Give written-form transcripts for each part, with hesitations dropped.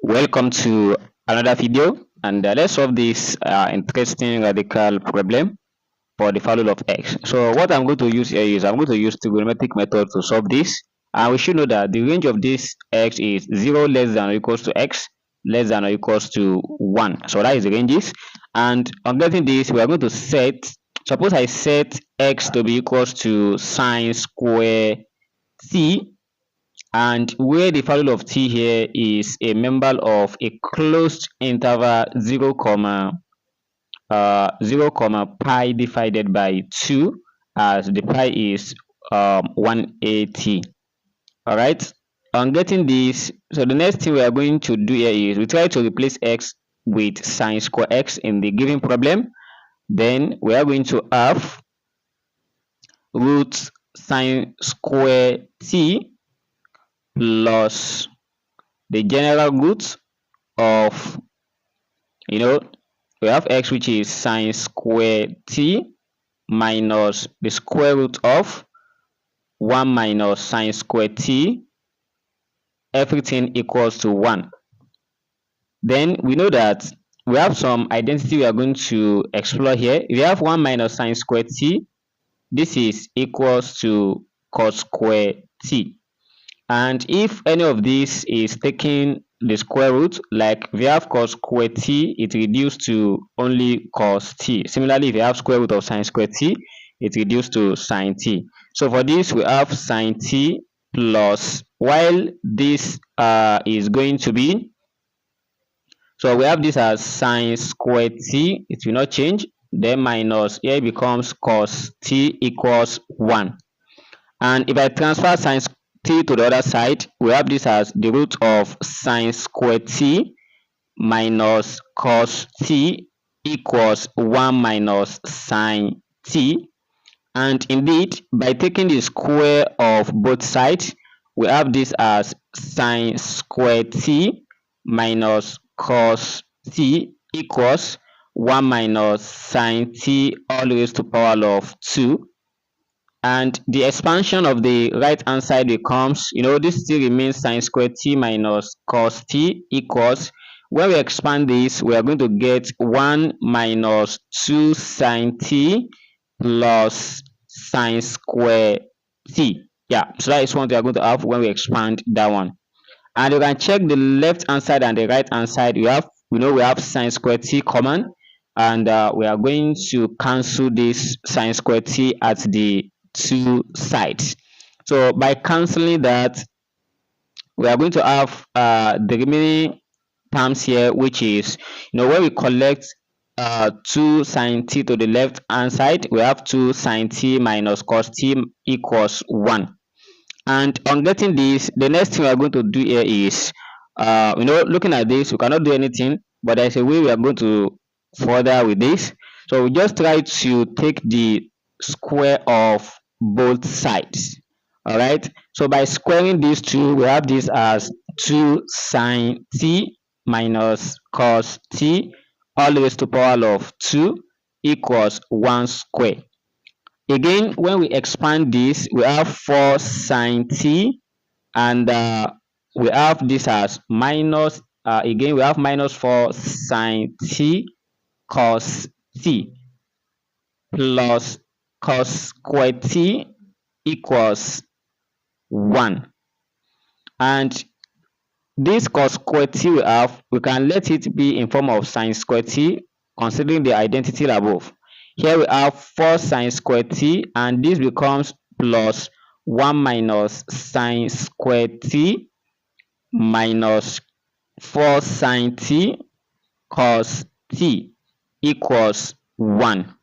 Welcome to another video, and let's solve this interesting radical problem for the value of x. So what I'm going to use here is I'm going to use trigonometric method to solve this, and we should know that the range of this x is 0 less than or equals to x less than or equals to 1. So that is the ranges, and on getting this we are going to suppose I set x to be equals to sine square t, and where the value of t here is a member of a closed interval 0 comma pi divided by 2, as the pi is 180. All right, on getting this, so the next thing we are going to do here is we try to replace x with sine square x in the given problem. Then we are going to have root sine square t plus the general root of, we have x, which is sine square t, minus the square root of 1 minus sine square t, everything equals to 1. Then we know that we have some identity we are going to explore here. If you have 1 minus sine square t, this is equals to cos square t. And if any of this is taking the square root, like if you have cos square t, it reduced to only cos t. Similarly, if you have square root of sine square t, it reduced to sine t. So for this, we have sine t plus, while this is going to be, so we have this as sine square t, it will not change, then minus, here becomes cos t equals 1. And if I transfer sine t to the other side, we have this as the root of sine square t minus cos t equals 1 minus sine t. And indeed, by taking the square of both sides, we have this as sine square t minus cos t equals 1 minus sine t all raised to power of 2. And the expansion of the right hand side becomes, this still remains sine square t minus cos t equals, when we expand this, we are going to get 1 minus 2 sine t plus sine square t. Yeah, so that is what we are going to have when we expand that one. And you can check the left hand side and the right hand side. We have sine square t common, and we are going to cancel this sine square t at the two sides. So by cancelling that, we are going to have the remaining terms here, which is, when we collect 2 sine t to the left hand side, we have 2 sine t minus cos t equals 1. And on getting this, the next thing we are going to do here is, looking at this, we cannot do anything, but there's a way we are going to further with this. So we just try to take the square of both sides. All right, so by squaring these two, we have this as 2 sine t minus cos t all raised to power of 2 equals 1 square. Again, when we expand this, we have 4 sine t, and we have this as minus, again we have minus 4 sine t cos t plus cos square t equals 1. And this cos square t we can let it be in form of sine square t, considering the identity above. Here we have 4 sine square t, and this becomes plus 1 minus sine square t minus 4 sine t cos t equals 1.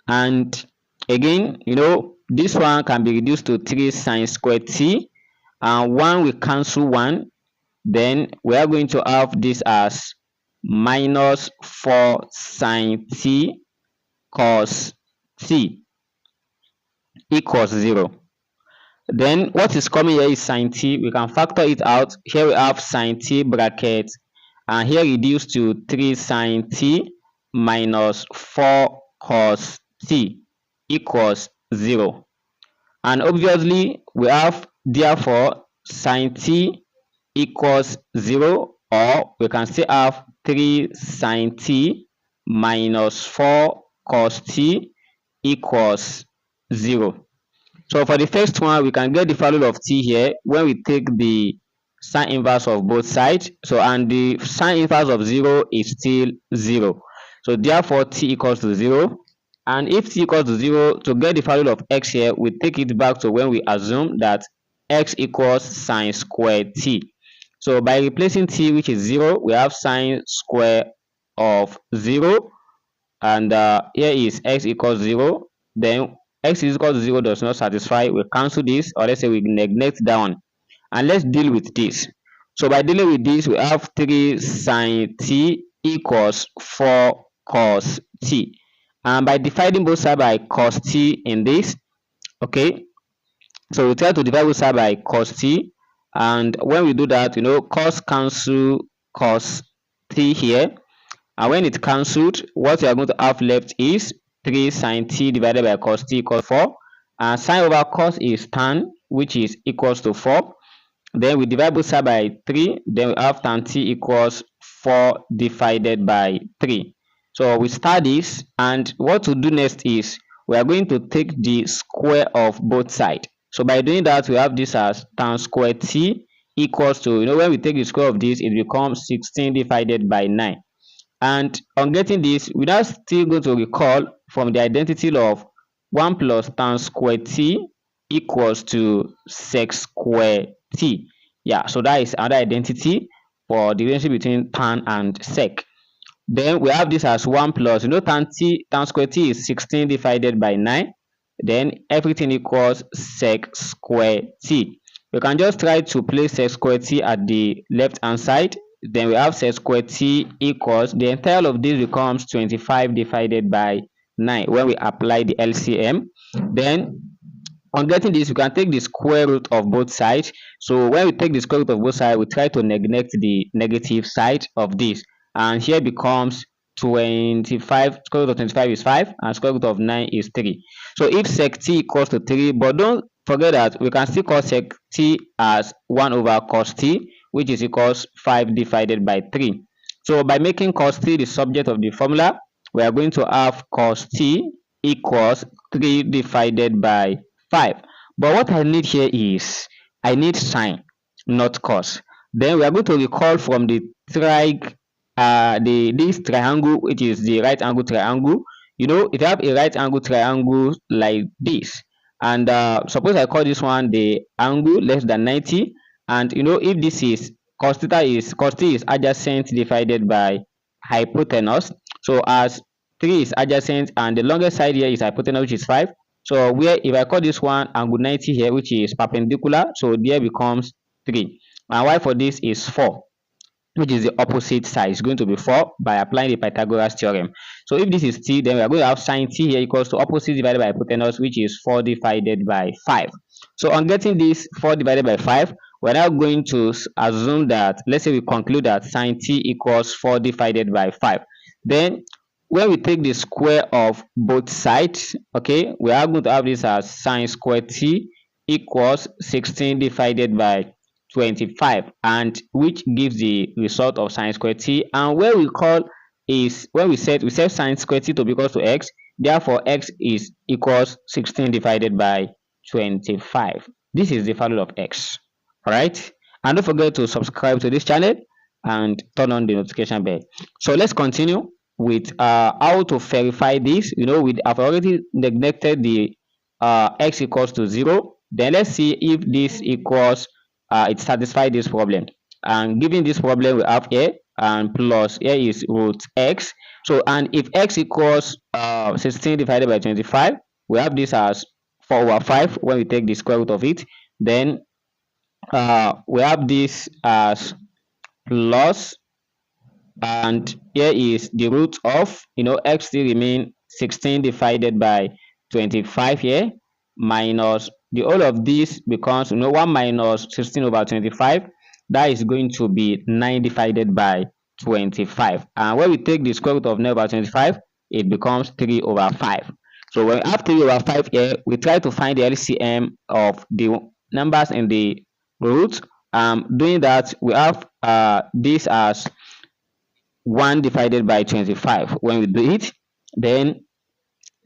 And again, this one can be reduced to 3 sine square t, and 1 will cancel 1. Then we are going to have this as minus 4 sine t cos t equals 0. Then what is coming here is sine t. We can factor it out. Here we have sine t bracket, and here reduced to 3 sine t minus 4 cos t equals 0. And obviously we have, therefore, sine t equals 0, or we can still have 3 sine t minus 4 cos t equals 0. So for the first one, we can get the value of t here when we take the sine inverse of both sides. So and the sine inverse of 0 is still 0. So therefore t equals to 0. And if t equals to 0, to get the value of x here, we take it back to when we assume that x equals sine squared t. So by replacing t, which is 0, we have sine square of 0, and here is x equals 0. Then x is equal to 0 does not satisfy. We cancel this, or let's say we neglect that one, and let's deal with this. So by dealing with this, we have 3 sine t equals 4 cos t, and by dividing both sides by cos t in this, okay, so we try to divide both sides by cos t, and when we do that, cos cancel cos t here, and when it cancelled, what you are going to have left is 3 sine t divided by cos t equals 4, and sine over cos is tan, which is equals to 4. Then we divide both sides by 3, then we have tan t equals 4 divided by 3. So we start this, and what to do next is we are going to take the square of both sides. So by doing that, we have this as tan square t equals to, when we take the square of this, it becomes 16 divided by 9. And on getting this, we are still going to recall from the identity of 1 plus tan square t equals to sec square t. Yeah, so that is another identity for the relationship between tan and sec. Then we have this as 1 plus, tan square t is 16 divided by 9. Then everything equals sec square t. We can just try to place sec square t at the left hand side. Then we have sec square t equals, the entire of this becomes 25 divided by 9 when we apply the LCM. Then on getting this, we can take the square root of both sides. So when we take the square root of both sides, we try to neglect the negative side of this, and here becomes 25. Square root of 25 is 5, and square root of 9 is 3. So if sec t equals to 3, but don't forget that we can still call sec t as 1 over cos t, which is equals 5 divided by 3. So by making cos t the subject of the formula, we are going to have cos t equals 3 divided by 5. But what I need here is, I need sine, not cos. Then we are going to recall from the this triangle, which is the right angle triangle. If you have a right angle triangle like this, and suppose I call this one the angle less than 90, and if this is cos t is adjacent divided by hypotenuse. So as 3 is adjacent and the longest side here is hypotenuse, which is 5. So where if I call this one angle 90 here, which is perpendicular, so there becomes 3. And y for this is 4, which is the opposite side. It's going to be 4 by applying the Pythagoras theorem. So if this is t, then we are going to have sine t here equals to opposite divided by hypotenuse, which is 4 divided by 5. So on getting this 4 divided by 5, we're now going to assume that, let's say we conclude that sine t equals 4 divided by 5. Then when we take the square of both sides, okay, we are going to have this as sine square t equals 16 divided by 25, and which gives the result of sine square t. And where we call is when we set sine square t to be equal to x, therefore x is equals 16 divided by 25. This is the value of x. All right, and don't forget to subscribe to this channel and turn on the notification bell. So let's continue with how to verify this. I've already neglected the x equals to 0. Then let's see if this equals it satisfies this problem. And given this problem, we have a and plus here is root x. So and if x equals 16 divided by 25, we have this as 4 over 5 when we take the square root of it. Then we have this as plus, and here is the root of x still remain 16 divided by 25 here, minus the whole of this becomes 1 minus 16 over 25. That is going to be 9 divided by 25. And when we take the square root of 9 over 25, it becomes 3 over 5. So when we have 3 over 5 here, we try to find the LCM of the numbers in the root Doing that, we have this as 1 divided by 25. When we do it, then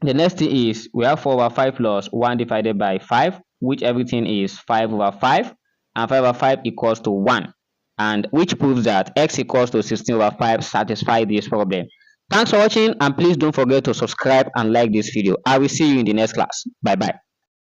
the next thing is we have 4 over 5 plus 1 divided by 5, which everything is 5 over 5, and 5 over 5 equals to 1, and which proves that x equals to 16 over 5 satisfy this problem. Thanks for watching, and please don't forget to subscribe and like this video. I will see you in the next class. Bye bye.